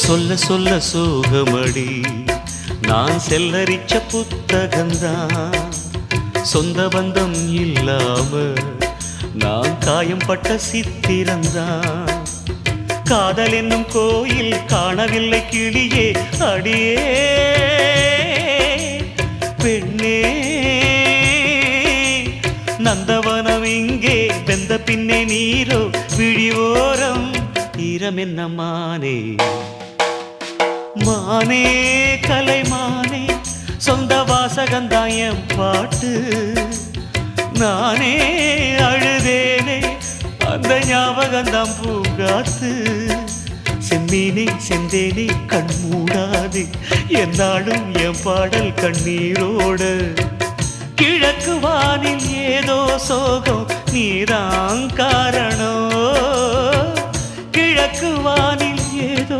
சொல்ல சொல்ல சோகமடி நான் செல்லரிச்ச புத்தகந்தான் சொந்த பந்தம் இல்லாம நான் காயம் பட்ட சித்திரந்தான் காதல் என்னும் கோயில் காணவில்லை கிளியே அடியே பெண்ணே நந்தவனம் இங்கே வெந்த பின்னே நீரோ விழிவோரம் ஈரம் என்ன மானே மானே கலைமானே சொந்த வாசகந்தாயம் பாட்டு நானே அழுதேனே அந்த ஞாபகந்தாம் பூங்காத்து செம்மீனே செந்தேனே கண் மூடாது என்னாலும் என் பாடல் கண்ணீரோடு கிழக்கு வானில் ஏதோ சோகம் நீதான் காரணம் கிழக்கு வானில் ஏதோ